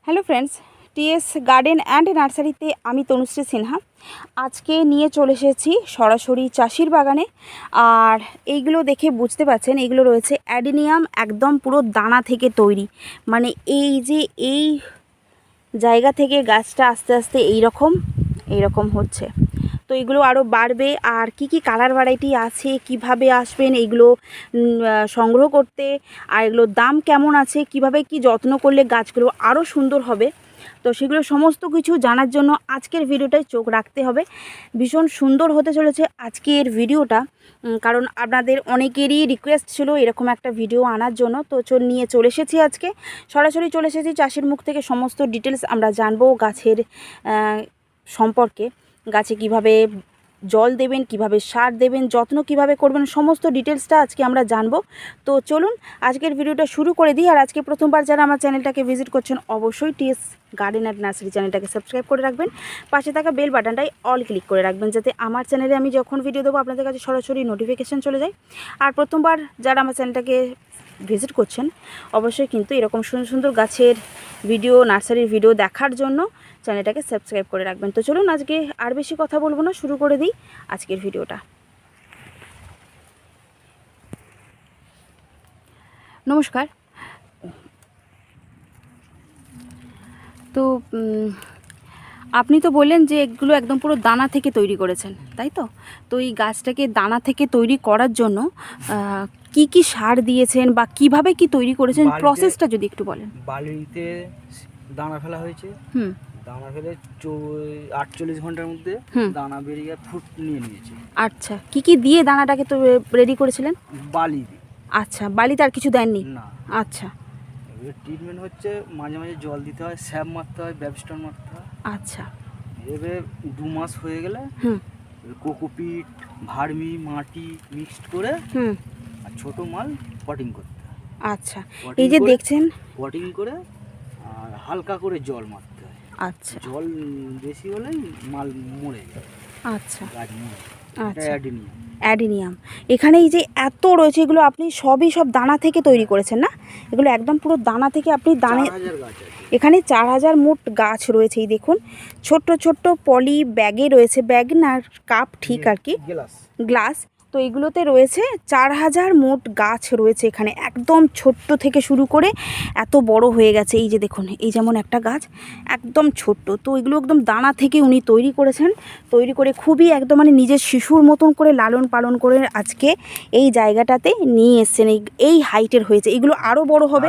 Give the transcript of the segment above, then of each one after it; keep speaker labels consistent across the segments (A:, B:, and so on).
A: Hello friends, TS garden and নার্সারিতে আমি তনুশ্রী সিনহা আজকে নিয়ে চলে এসেছি সরাসরি চাষির বাগানে। আর এইগুলো দেখে বুঝতে পারছেন এগুলো রয়েছে অ্যাডিনিয়াম, একদম পুরো দানা থেকে তৈরি। মানে এই যে এই জায়গা থেকে গাছটা আস্তে আস্তে এইরকম হচ্ছে। তো এগুলো আরও বাড়বে। আর কি কি কালার ভ্যারাইটি আছে, কিভাবে আসবেন এগুলো সংগ্রহ করতে, আর এগুলোর দাম কেমন আছে, কিভাবে কি যত্ন করলে গাছগুলো আরও সুন্দর হবে, তো সেগুলো সমস্ত কিছু জানার জন্য আজকের ভিডিওটায় চোখ রাখতে হবে। ভীষণ সুন্দর হতে চলেছে আজকের ভিডিওটা, কারণ আপনাদের অনেকেরই রিকোয়েস্ট ছিল এরকম একটা ভিডিও আনার জন্য। তো নিয়ে চলে এসেছি, আজকে সরাসরি চলে এসেছি চাষির মুখ থেকে সমস্ত ডিটেলস আমরা জানবো গাছের সম্পর্কে। গাছে কিভাবে জল দেবেন, কিভাবে সার দেবেন, যত্ন কিভাবে করবেন, সমস্ত ডিটেলসটা আজকে আমরা জানবো। তো চলুন আজকের ভিডিওটা শুরু করে দিই। আর আজকে প্রথমবার যারা আমার চ্যানেলটাকে ভিজিট করছেন অবশ্যই টিএস গার্ডেন অ্যান্ড নার্সারি চ্যানেলটাকে সাবস্ক্রাইব করে রাখবেন, পাশে থাকা বেল বাটনটাই অল ক্লিক করে রাখবেন, যাতে আমার চ্যানেলে আমি যখন ভিডিও দেবো আপনাদের কাছে সরাসরি নোটিফিকেশান চলে যায়। আর প্রথমবার যারা আমার চ্যানেলটাকে ভিজিট করছেন অবশ্যই কিন্তু এরকম সুন্দর সুন্দর গাছের ভিডিও, নার্সারির ভিডিও দেখার জন্য চ্যানেলটাকে সাবস্ক্রাইব করে রাখবেন। তো চলুন আজকে আর বেশি কথা বলবো না, শুরু করে দিই আজকের ভিডিওটা। নমস্কার। তো আপনি তো বললেন যে এগুলো একদম পুরো দানা থেকে তৈরি করেছেন, তাই তো? তো এই গাছটাকে দানা থেকে তৈরি করার জন্য কি কি সার দিয়েছেন বা কিভাবে কি তৈরি করেছেন, প্রসেসটা যদি একটু বলেন।
B: বালিতে দানা ফেলা হয়েছে, দানা ফেলে 48 ঘন্টার মধ্যে দানা বেরিয়ে ফুট নিয়ে নিয়েছে।
A: আচ্ছা, কি কি দিয়ে দানাটাকে তো রেডি করেছিলেন?
B: বালি দিয়ে।
A: আচ্ছা, বালিতে আর কিছু দেননি?
B: না।
A: আচ্ছা,
B: ট্রিটমেন্ট হচ্ছে মাঝে মাঝে জল দিতে হয়, স্যাপ মারতে হয়, ব্যাবস্টন মারতে হয়।
A: আচ্ছা,
B: এবারে 2 মাস হয়ে গেলে কোকোপিট, ভার্মি, মাটি মিক্সড করে আর ছোট মাল পটিং করতে হয়।
A: আচ্ছা, এই যে দেখছেন
B: পটিং করে আর হালকা করে জল মারতে হয়।
A: আচ্ছা,
B: জল বেশি হলেই মাল মরে যায়।
A: আচ্ছা,
B: গাছ মরে যায়।
A: আচ্ছা,
B: অ্যাডিনিয়াম।
A: অ্যাডিনিয়াম। এখানে এই যে এত রয়েছে, এগুলো আপনি সব দানা থেকে তৈরি করেছেন না? এগুলো একদম পুরো দানা থেকে আপনি দানে।
B: 4000 গাছ আছে
A: এখানে 4000 মোট গাছ রয়েছে। এই দেখুন ছোট্ট ছোট্ট পলি ব্যাগে রয়েছে, ব্যাগ না কাপ ঠিক আর কি, গ্লাস। তো এগুলোতে রয়েছে 4000 মোট গাছ রয়েছে এখানে, একদম ছোট্ট থেকে শুরু করে এত বড় হয়ে গেছে। এই যে দেখুন, এই যেমন একটা গাছ একদম ছোট্ট, তো এগুলো একদম দানা থেকে উনি তৈরি করেছেন। তৈরি করে খুবই একদম মানে নিজের শিশুর মতন করে লালন পালন করে আজকে এই জায়গাটাতে নিয়ে এসছেন। এই হাইটের হয়েছে, এগুলো আরও বড় হবে,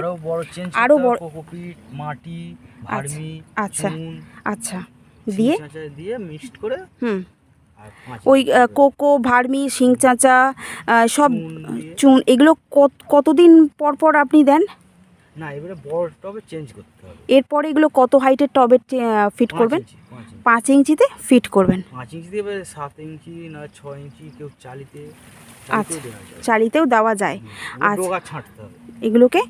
A: আরও বড়
B: কোকোপিট, মাটি, ভার্মি,
A: আচ্ছা
B: চুন,
A: আচ্ছা
B: দিয়ে মিক্সড করে
A: ওই কোকো, ভার্মি, শিং চাঁচা, সব চুন, এগুলো কতদিন পর পর আপনি দেন?
B: না, এবারে বড় টবে চেঞ্জ করতে হবে।
A: এরপরে এগুলো কত হাইটের টবে ফিট করবেন? 5 ইঞ্চিতে ফিট করবেন।
B: 5 ইঞ্চি দিয়ে 7 ইঞ্চি না 6 ইঞ্চি, কেউ চালিতে।
A: আচ্ছা, চালিতেও দেওয়া যায়।
B: ডগা ছাঁটতে হবে
A: এগুলোকে,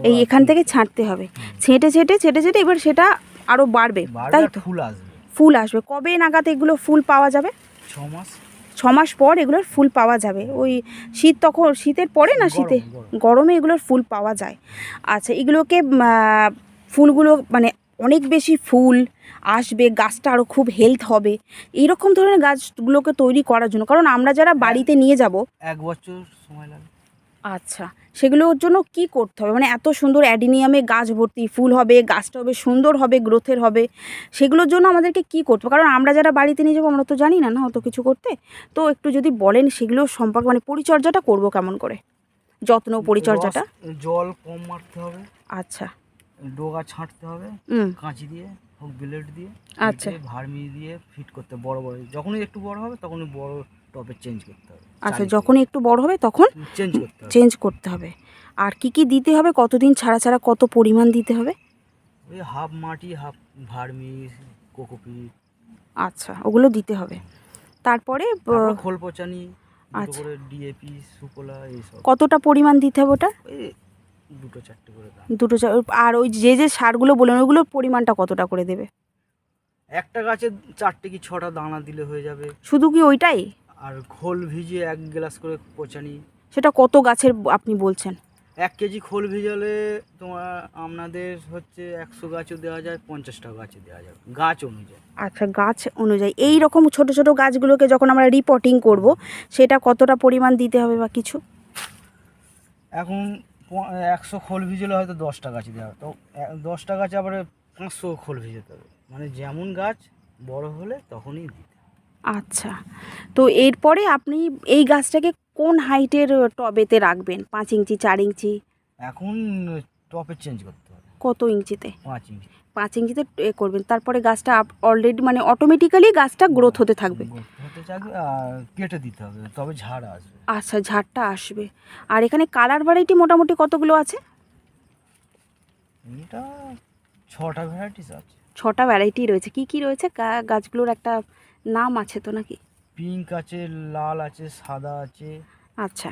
A: এই এখান থেকে ছাঁটতে হবে, ছেঁটে এবার সেটা আরও বাড়বে, তাই তো? ফুল আসবে কবে নাগাদ এগুলো ফুল পাওয়া যাবে? 6 মাস পর এগুলোর ফুল পাওয়া যাবে। ওই তখন শীতের পরে না, গরমে এগুলোর ফুল পাওয়া যায়। আচ্ছা, এগুলোকে ফুলগুলো মানে অনেক বেশি ফুল আসবে, গাছটা আরও খুব হেলথ হবে, এইরকম ধরনের গাছগুলোকে তৈরি করার জন্য। কারণ আমরা যারা বাড়িতে নিয়ে যাব
B: 1 বছর সময় লাগে।
A: আচ্ছা, সেগুলোর জন্য কি করতে হবে? মানে এত সুন্দর অ্যাডিনিয়ামে গাছ ভর্তি, ফুল হবে, গাছটা হবে সুন্দর হবে, গ্রোথের হবে, সেগুলোর জন্য আমাদেরকে কি করতে হবে? কারণ আমরা যারা বাড়িতে নিয়ে যাবো আমরা তো জানি না অত কিছু করতে। তো একটু যদি বলেন সেগুলো সম্পর্কে, মানে পরিচর্যাটা করব কেমন করে, যত্ন পরিচর্যাটা?
B: জল কম মারতে হবে।
A: আচ্ছা,
B: ডগা ছাঁটতে হবে কাঁচি দিয়ে হোক ব্লেড দিয়ে।
A: আচ্ছা,
B: ভার্মি দিয়ে ফিট করতে বড় যখনই একটু বড় হবে তখনই বড় টবে চেঞ্জ করতে হবে।
A: আচ্ছা, যখনই একটু বড় হবে তখন চেঞ্জ করতে হবে। আর কি কি দিতে হবে, কতদিন ছাড়া ছাড়া কত পরিমাণ দিতে হবে?
B: ওই হাফ মাটি, হাফ ভার্মি, কোকোপিট।
A: আচ্ছা, ওগুলো দিতে হবে। তারপরে
B: খোল পচানি, আচ্ছা, ডিএপি, সুপোলা, এইসব।
A: কতটা পরিমাণ দিতে হবে ওটা?
B: 2-4টে করে দাও।
A: 2 আর ওই যে সারগুলো বললেন ওগুলোর পরিমাণটা কতটা করে দেবে?
B: একটা গাছে 4টে কি 6টা দানা দিলে হয়ে যাবে।
A: শুধু কি ওইটাই?
B: আর খোল ভিজিয়ে 1 গ্লাস করে পচানি।
A: সেটা কত গাছের আপনি বলছেন?
B: 1 কেজি খোল ভিজালে তোমার আপনাদের হচ্ছে 100 গাছও দেওয়া যায়, 50টা গাছও দেওয়া যায়, গাছ অনুযায়ী।
A: আচ্ছা, গাছ অনুযায়ী। এই রকম ছোট ছোট গাছগুলোকে যখন আমরা রিপোর্টিং করব, সেটা কতটা পরিমাণ দিতে হবে বা কিছু?
B: এখন 100 খোল ভিজালে হয়তো 10টা গাছ দেওয়া হবে, তো 10টা গাছ আবার 500 খোল ভিজাতে হবে, মানে যেমন গাছ বড় হলে তখনই দিতে।
A: আচ্ছা, তো এরপরে আপনি এই গাছটাকে কোন হাইটের টবেতে রাখবেন? 5 ইঞ্চি, 4 ইঞ্চি?
B: এখন টপে চেঞ্জ করতে হবে।
A: কত ইঞ্চিতে?
B: 5 ইঞ্চি।
A: 5 ইঞ্চিতে করবেন। তারপরে গাছটা অলরেডি মানে অটোমেটিক্যালি গাছটা গ্রোথ হতে থাকবে।
B: হতে থাকবে আর কেটে দিতে হবে, তবে ঝাড় আসবে।
A: আচ্ছা, ঝাড়টা আসবে। আর এখানে কালার ভ্যারাইটি মোটামুটি কতগুলো আছে?
B: এটা 6টা ভ্যারাইটিস আছে।
A: 6টা ভ্যারাইটি রয়েছে। কি কি রয়েছে? গাছগুলোর একটা নাম আছে তো নাকি?
B: পিঙ্ক আছে, লাল আছে, সাদা আছে।
A: আচ্ছা,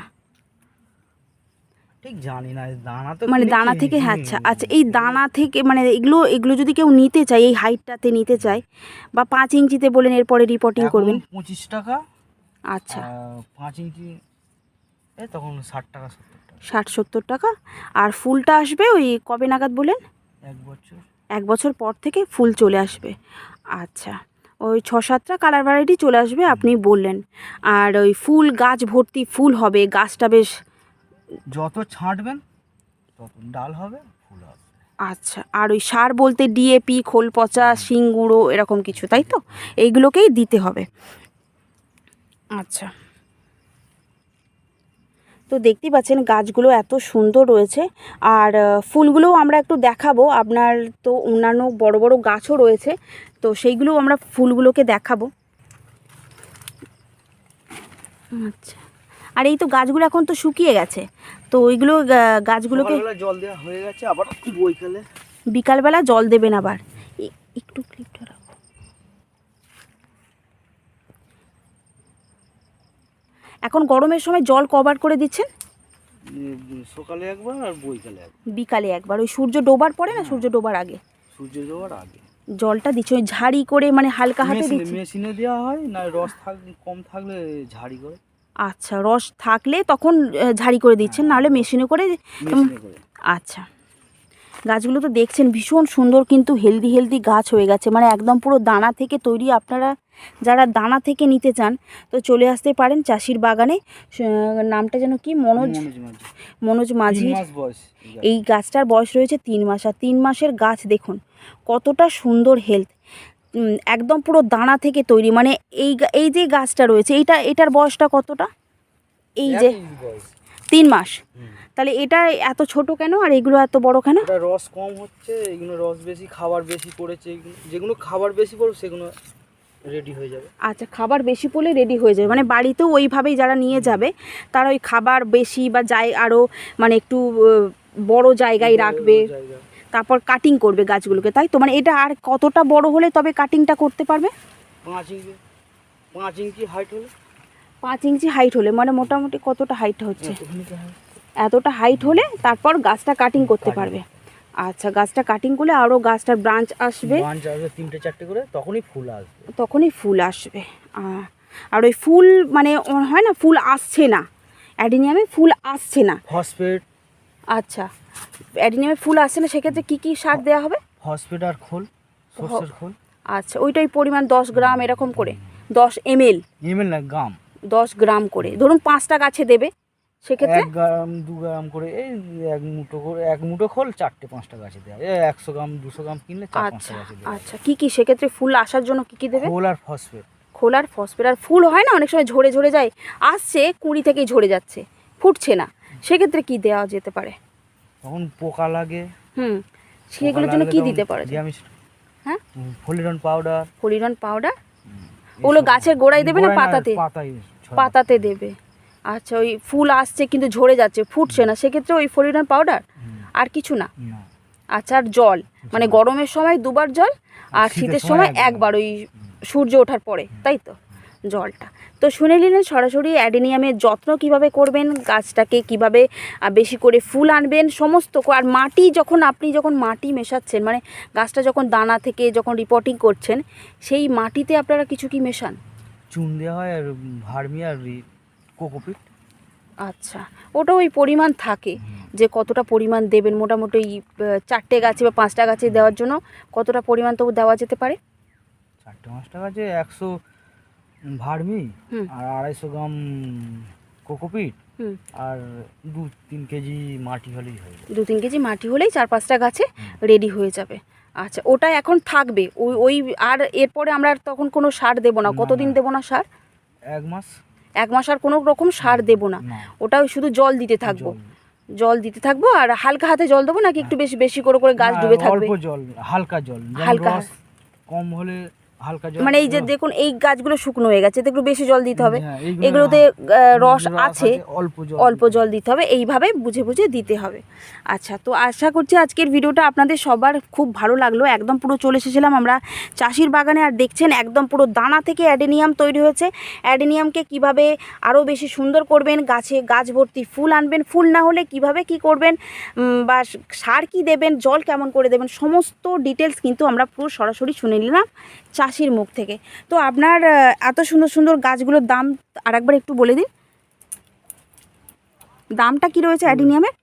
B: ঠিক জানি না, দানা তো
A: মানে
B: কিনেছি।
A: দানা থেকে। আচ্ছা আচ্ছা, এই দানা থেকে মানে এগুলো যদি কেউ নিতে চায়, এই হাইটটাতে নিতে চায় বা 5 ইঞ্চিতে বলেন, এরপরে রিপোর্টিং করবেন?
B: 25 টাকা।
A: আচ্ছা,
B: 5 ইঞ্চি তখন 60 টাকা, 70 টাকা।
A: 60-70 টাকা। আর ফুলটা আসবে ওই কবে নাগাদ বলেন?
B: 1 বছর।
A: 1 বছর পর থেকে ফুল চলে আসবে। আচ্ছা, ওই 6-7টা কালার ভ্যারাইটি চলে আসবে আপনি বললেন। আর ওই ফুল, গাছ ভর্তি ফুল হবে, গাছটা বেশ।
B: যত ছাঁটবেন তত ডাল হবে, ফুল হবে।
A: আচ্ছা, আর ওই সার বলতে ডিএপি, খোল পচা, শিং গুঁড়ো এরকম কিছু, তাই তো? এইগুলোকেই দিতে হবে। আচ্ছা, তো দেখতেই পাচ্ছেন গাছগুলো এত সুন্দর রয়েছে। আর ফুলগুলোও আমরা একটু দেখাবো। আপনার তো অন্যান্য বড় বড় গাছও রয়েছে, তো সেইগুলো আমরা ফুলগুলোকে দেখাবো। আচ্ছা, আর এই তো গাছগুলো এখন তো শুকিয়ে গেছে, তো ওইগুলো গাছগুলোকে
B: সকালবেলা জল দেওয়া হয়ে গেছে, আবার বৈকালে
A: বিকালবেলা জল দেবেন আবার। একটু ক্লিপটা রাখো। এখন গরমের সময় জল কভার করে দিচ্ছেন?
B: সকালে একবার আর বৈকালে একবার।
A: বিকালে একবার, ওই সূর্য ডোবার পরে না সূর্য ডোবার আগে?
B: সূর্য ডোবার আগে
A: জলটা দিচ্ছি, ওই ঝাড়ি করে মানে হালকা হাতে দিচ্ছি?
B: মেশিনে দেওয়া হয় না, রস কম থাকলে ঝাড়ি করে।
A: আচ্ছা, রস থাকলে তখন ঝাড়ি করে দিচ্ছেন, নাহলে মেশিনে করে? আচ্ছা, গাছগুলো তো দেখছেন ভীষণ সুন্দর, কিন্তু হেলদি হেলদি গাছ হয়ে গেছে, মানে একদম পুরো দানা থেকে তৈরি। আপনারা যারা দানা থেকে নিতে চান তো চলে আসতে পারেন চাষির বাগানে। নামটা যেন কি? মনোজ মাঝি। এই গাছটার বয়স রয়েছে 3 মাস। আর 3 মাসের গাছ দেখুন কতটা সুন্দর হেলথ, একদম পুরো দানা থেকে তৈরি। মানে এই যে গাছটা রয়েছে, এটার বয়সটা কতটা? এই যে 3 মাস, তাহলে এটা এত ছোট কেন আর এগুলো এত বড় কেন?
B: এটা রস কম হচ্ছে, এগুলো রস বেশি, খাবার বেশি পড়েছে। যেগুলো খাবার বেশি পড়বে সেগুলো রেডি হয়ে যাবে।
A: আচ্ছা, খাবার বেশি পড়লে রেডি হয়ে যাবে, মানে বাড়িতেও ওইভাবেই যারা নিয়ে যাবে তারা ওই খাবার বেশি বা আরও মানে একটু বড় জায়গায় রাখবে, তারপর কাটিং করবে গাছগুলোকে, তাই তো? মানে এটা আর কতটা বড় হলে তবে কাটিংটা করতে পারবে?
B: 5 ইঞ্চি, 5 ইঞ্চি হাইট হলে।
A: 5 ইঞ্চি হাইট হলে মানে মোটামুটি কতটা হাইট হচ্ছে? এতটা হাইট হলে তারপর গাছটা কাটিং করতে পারবে। আচ্ছা, গাছটা কাটিং করলে আরও গাছটার ব্রাঞ্চ আসবে,
B: 3-4টে করে, তখনই ফুল আসবে।
A: আর ওই ফুল মানে হয় না, ফুল আসছে না, অ্যাডিনিয়ামে ফুল আসছে না,
B: ফসফেট।
A: আচ্ছা, অ্যাডিনিয়ামে ফুল আসছে না, সেক্ষেত্রে কী কী সার দেওয়া হবে?
B: ফসফেট আর খোল, সরষের খোল।
A: আচ্ছা, ওইটাই পরিমাণ 10 গ্রাম এরকম করে, 10 ml
B: না, গ্রাম।
A: 10 গ্রাম করে, ধরুন 5টা গাছে দেবে, সেক্ষেত্রে
B: 1 গ্রাম 2 গ্রাম করে, এই 1 মুঠো খোল 4-5টা গাছে দেওয়া। 100 গ্রাম 200 গ্রাম কিনলে 4-5টা গাছে দেওয়া।
A: আচ্ছা, কী কী সেক্ষেত্রে ফুল আসার জন্য কী কী দেবে?
B: খোল আর ফসফেট।
A: খোল আর ফসফেট। আর ফুল হয় না অনেক সময় ঝরে ঝরে যায়, আসছে কুঁড়ি থেকেই ঝরে যাচ্ছে, ফুটছে না, সেক্ষেত্রে কি দেওয়া যেতে পারে?
B: তখন পোকা লাগে।
A: সেগুলোর জন্য কি দিতে পারে? হ্যাঁ,
B: ফলিরন পাউডার।
A: ওগুলো গাছের গোড়ায় দেবে না পাতাতে দেবে? আচ্ছা, ওই ফুল আসছে কিন্তু ঝরে যাচ্ছে, ফুটছে না, সেক্ষেত্রে ওই ফলিরন পাউডার, আর কিছু না? আচ্ছা, আর জল মানে গরমের সময় 2বার জল, আর শীতের সময় 1বার, ওই সূর্য ওঠার পরে, তাই তো? জলটা তো শুনে নিলেন। সরাসরি অ্যাডেনিয়ামের যত্ন কিভাবে করবেন, গাছটাকে কিভাবে বেশি করে ফুল আনবেন, সমস্ত। আর মাটি আপনি যখন মাটি মেশাচ্ছেন, মানে গাছটা যখন দানা থেকে যখন রিপোর্টিং করছেন, সেই মাটিতে আপনারা কিছু কি মেশান?
B: চুন দেওয়া হয়, আর ভার্মি আর কোকোপিট।
A: আচ্ছা, ওটা ওই পরিমাণ থাকে যে কতটা পরিমাণ দেবেন মোটামুটি 4টে গাছে বা 5টা গাছে দেওয়ার জন্য কতটা পরিমাণ তবু দেওয়া যেতে পারে?
B: 4টে 5টা গাছে 100 ভার্মি
A: হুম
B: আর 250 গ্রাম কোকোপিট
A: হুম
B: আর 2-3 কেজি মাটি হলেই হয়ে যাবে।
A: 2-3 কেজি মাটি হলেই 4-5টা গাছে
B: হুম।
A: রেডি হয়ে যাবে। আচ্ছা, ওটা এখন থাকবে ওই ওই আর এরপরে আমরা আর তখন কোনো সার দেবো না?
B: না,
A: কতদিন
B: না।
A: দেবো না সার?
B: 1 মাস।
A: 1 মাস আর কোনো রকম সার দেবো না?
B: না,
A: ওটা ওই শুধু জল দিতে থাকবো?
B: জল।
A: জল দিতে থাকবো আর হালকা হাতে জল দেবো নাকি একটু বেশি বেশি করে করে গাছ
B: না,
A: ডুবে থাকবে?
B: অল্প জল, হালকা জল। যেমন
A: হালকা
B: রস কম হলে হালকা জল।
A: মানে এই যে দেখুন এই গাছগুলো শুকনো হয়ে গেছে, এতে একটু বেশি জল দিতে হবে।
B: হ্যাঁ,
A: এগুলোতে রস আছে,
B: অল্প জল
A: অল্প জল দিতে হবে, এইভাবে বুঝে বুঝে দিতে হবে। আচ্ছা, তো আশা করছি আজকের ভিডিওটা আপনাদের সবার খুব ভালো লাগলো। একদম পুরো চলে এসেছিলাম আমরা চাষির বাগানে, আর দেখছেন একদম পুরো দানা থেকে অ্যাডেনিয়াম তৈরি হয়েছে। অ্যাডেনিয়ামকে কিভাবে আরও বেশি সুন্দর করবেন, গাছে গাছ ভর্তি ফুল আনবেন, ফুল না হলে কিভাবে কি করবেন, বা সার কি দেবেন, জল কেমন করে দেবেন, সমস্ত ডিটেলস কিন্তু আমরা পুরো সরাসরি শুনে নিলাম চাষির মুখ থেকে। তো আপনার এত সুন্দর সুন্দর গাছগুলোর দাম আরেকবার একটু বলে দিন, দামটা কি রয়েছে অ্যাডিনিয়ামের?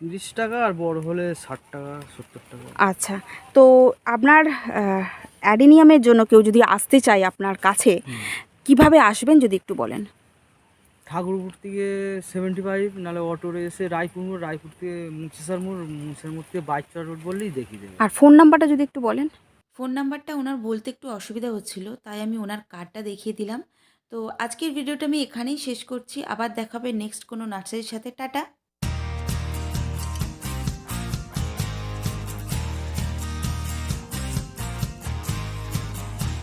B: 30 টাকা আর বড় হলে 60 টাকা 70 টাকা।
A: আচ্ছা, তো আপনার অ্যাডিনিয়ামের জন্য কেউ যদি আসতে চায় আপনার কাছে, কিভাবে আসবেন যদি একটু বলেন?
B: ঠাকুরপুর থেকে 75, নাহলে অটোরে এসে রায়পুর থেকে মুন্সিসার মোড় থেকে বাইচরা রোড বললেই দেখিয়ে দেবে।
A: আর ফোন নাম্বারটা যদি একটু বলেন?
C: ফোন নাম্বারটা ওনার বলতে একটু অসুবিধা হচ্ছিল, তাই আমি ওনার কার্ডটা দেখিয়ে দিলাম। তো আজকের ভিডিওটা আমি এখানেই শেষ করছি। আবার দেখাবে নেক্সট কোনো নার্সারির সাথে। টাটা।